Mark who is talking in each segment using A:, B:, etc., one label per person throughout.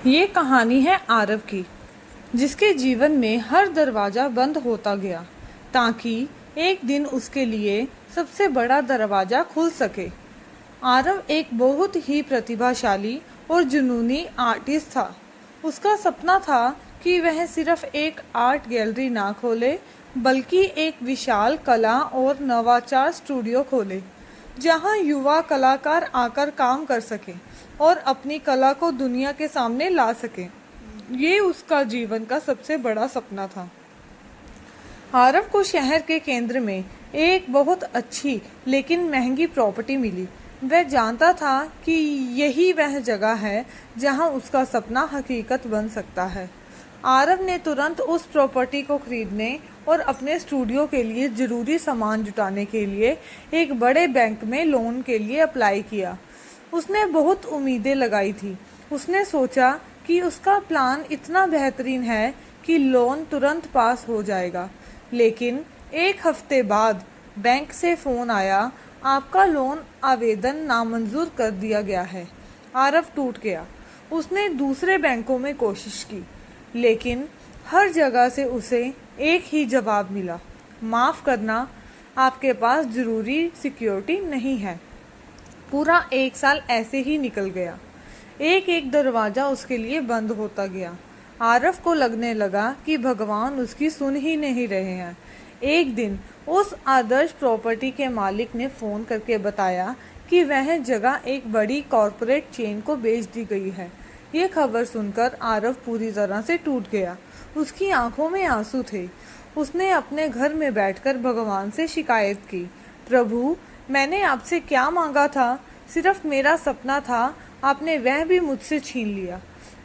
A: ये कहानी है आरव की, जिसके जीवन में हर दरवाज़ा बंद होता गया ताकि एक दिन उसके लिए सबसे बड़ा दरवाज़ा खुल सके। आरव एक बहुत ही प्रतिभाशाली और जुनूनी आर्टिस्ट था। उसका सपना था कि वह सिर्फ एक आर्ट गैलरी ना खोले, बल्कि एक विशाल कला और नवाचार स्टूडियो खोले, जहां युवा कलाकार आकर काम कर सके और अपनी कला को दुनिया के सामने ला सके। ये उसका जीवन का सबसे बड़ा सपना था। आरव को शहर के केंद्र में एक बहुत अच्छी लेकिन महंगी प्रॉपर्टी मिली। वह जानता था कि यही वह जगह है जहां उसका सपना हकीकत बन सकता है। आरव ने तुरंत उस प्रॉपर्टी को खरीदने और अपने स्टूडियो के लिए जरूरी सामान जुटाने के लिए एक बड़े बैंक में लोन के लिए अप्लाई किया। उसने बहुत उम्मीदें लगाई थी। उसने सोचा कि उसका प्लान इतना बेहतरीन है कि लोन तुरंत पास हो जाएगा। लेकिन एक हफ्ते बाद बैंक से फ़ोन आया, आपका लोन आवेदन नामंजूर कर दिया गया है। आरव टूट गया। उसने दूसरे बैंकों में कोशिश की, लेकिन हर जगह से उसे एक ही जवाब मिला, माफ़ करना, आपके पास ज़रूरी सिक्योरिटी नहीं है। पूरा एक साल ऐसे ही निकल गया। एक एक दरवाज़ा उसके लिए बंद होता गया। आरव को लगने लगा कि भगवान उसकी सुन ही नहीं रहे हैं। एक दिन उस आदर्श प्रॉपर्टी के मालिक ने फ़ोन करके बताया कि वह जगह एक बड़ी कॉरपोरेट चेन को बेच दी गई है। ये खबर सुनकर आरव पूरी तरह से टूट गया। उसकी आंखों में आंसू थे। उसने अपने घर में बैठकर भगवान से शिकायत की, प्रभु, मैंने आपसे क्या मांगा था? सिर्फ मेरा सपना था, आपने वह भी मुझसे छीन लिया।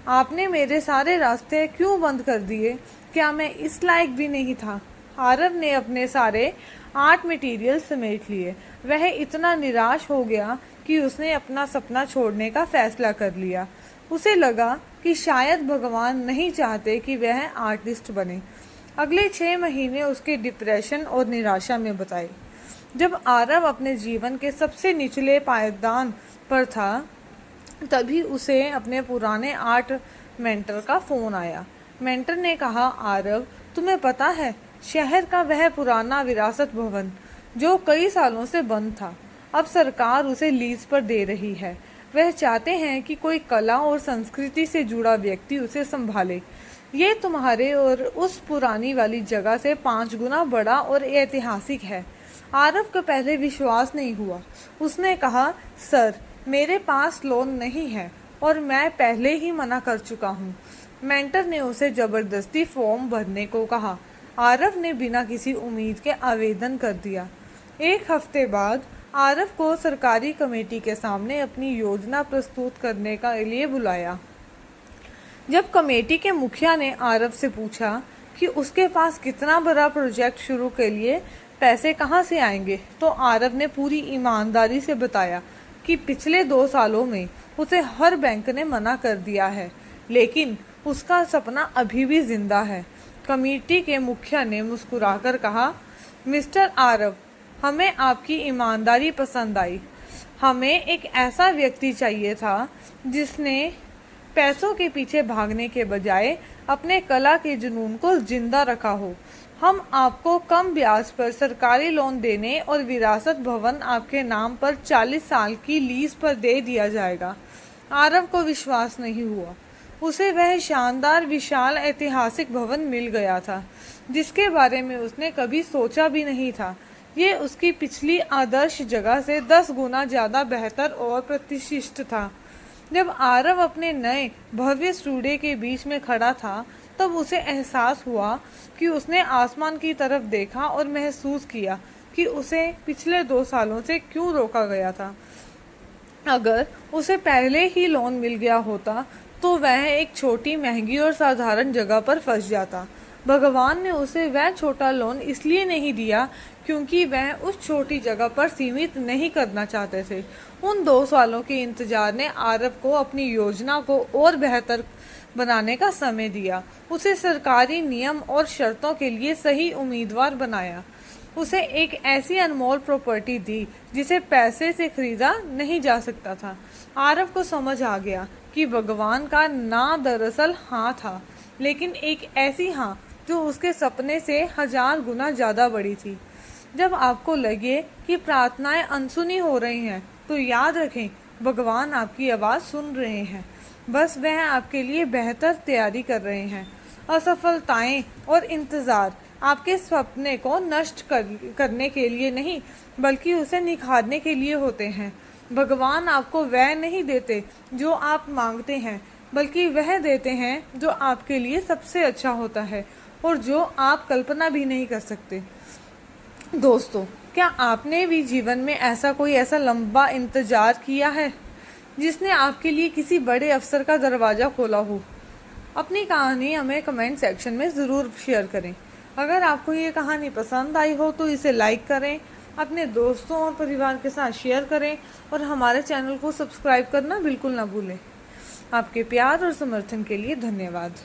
A: आपने मेरे सारे रास्ते क्यों बंद कर दिए? क्या मैं इस लायक भी नहीं था? आरव ने अपने सारे आर्ट मटेरियल समेट लिए। वह इतना निराश हो गया कि उसने अपना सपना छोड़ने का फैसला कर लिया। उसे लगा कि शायद भगवान नहीं चाहते कि वह आर्टिस्ट बने। अगले 6 महीने उसके डिप्रेशन और निराशा में बिताए। जब आरव अपने जीवन के सबसे निचले पायदान पर था, तभी उसे अपने पुराने आर्ट मेंटर का फ़ोन आया। मेंटर ने कहा, आरव, तुम्हें पता है, शहर का वह पुराना विरासत भवन जो कई सालों से बंद था, अब सरकार उसे लीज पर दे रही है। वह चाहते हैं कि कोई कला और संस्कृति से जुड़ा व्यक्ति उसे संभाले। ये तुम्हारे और उस पुरानी वाली जगह से 5 गुना बड़ा और ऐतिहासिक है। आरव को पहले विश्वास नहीं हुआ। उसने कहा, सर, मेरे पास लोन नहीं है और मैं पहले ही मना कर चुका हूँ। मेंटर ने उसे जबरदस्ती फॉर्म भरने को कहा। आरव ने बिना किसी उम्मीद के आवेदन कर दिया। एक हफ्ते बाद आरव को सरकारी कमेटी के सामने अपनी योजना प्रस्तुत करने का लिए बुलाया। जब कमेटी के मुखिया ने आरव से पूछा कि उसके पास कितना बड़ा प्रोजेक्ट शुरू के लिए पैसे कहाँ से आएंगे, तो आरव ने पूरी ईमानदारी से बताया कि पिछले 2 सालों में उसे हर बैंक ने मना कर दिया है, लेकिन उसका सपना अभी भी जिंदा है। कमेटी के मुखिया ने मुस्कुराकर कहा, मिस्टर आरव, हमें आपकी ईमानदारी पसंद आई। हमें एक ऐसा व्यक्ति चाहिए था जिसने पैसों के पीछे भागने के बजाय अपने कला के जुनून को जिंदा रखा हो। हम आपको कम ब्याज पर सरकारी लोन देने और विरासत भवन आपके नाम पर 40 साल की लीज पर दे दिया जाएगा। आरव को विश्वास नहीं हुआ। उसे वह शानदार विशाल ऐतिहासिक भवन मिल गया था, जिसके बारे में उसने कभी सोचा भी नहीं था। ये उसकी पिछली आदर्श जगह से 10 गुना ज्यादा बेहतर और प्रतिष्ठित था। जब आरव अपने नए भव्य स्टूडियो के बीच में खड़ा था, तब उसे एहसास हुआ कि उसने आसमान की तरफ देखा और महसूस किया कि उसे पिछले 2 सालों से क्यों रोका गया था। अगर उसे पहले ही लोन मिल गया होता तो वह एक छोटी, महंगी और साधारण जगह पर फंस जाता। भगवान ने उसे वह छोटा लोन इसलिए नहीं दिया क्योंकि वह उस छोटी जगह पर सीमित नहीं करना चाहते थे। उन 2 सालों के इंतजार ने आरव को अपनी योजना को और बेहतर बनाने का समय दिया। उसे सरकारी नियम और शर्तों के लिए सही उम्मीदवार बनाया। उसे एक ऐसी अनमोल प्रॉपर्टी दी जिसे पैसे से खरीदा नहीं जा सकता था। आरव को समझ आ गया कि भगवान का ना दरअसल हाँ था, लेकिन एक ऐसी हाँ जो उसके सपने से 1000 गुना ज्यादा बड़ी थी। जब आपको लगे कि प्रार्थनाएं अनसुनी हो रही हैं, तो याद रखें भगवान आपकी आवाज़ सुन रहे हैं। बस वह आपके लिए बेहतर तैयारी कर रहे हैं। असफलताएं और इंतज़ार आपके सपने को नष्ट करने के लिए नहीं, बल्कि उसे निखारने के लिए होते हैं। भगवान आपको वह नहीं देते जो आप मांगते हैं, बल्कि वह देते हैं जो आपके लिए सबसे अच्छा होता है और जो आप कल्पना भी नहीं कर सकते। दोस्तों, क्या आपने भी जीवन में कोई ऐसा लंबा इंतजार किया है जिसने आपके लिए किसी बड़े अवसर का दरवाजा खोला हो? अपनी कहानी हमें कमेंट सेक्शन में ज़रूर शेयर करें। अगर आपको ये कहानी पसंद आई हो तो इसे लाइक करें, अपने दोस्तों और परिवार के साथ शेयर करें और हमारे चैनल को सब्सक्राइब करना बिल्कुल ना भूलें। आपके प्यार और समर्थन के लिए धन्यवाद।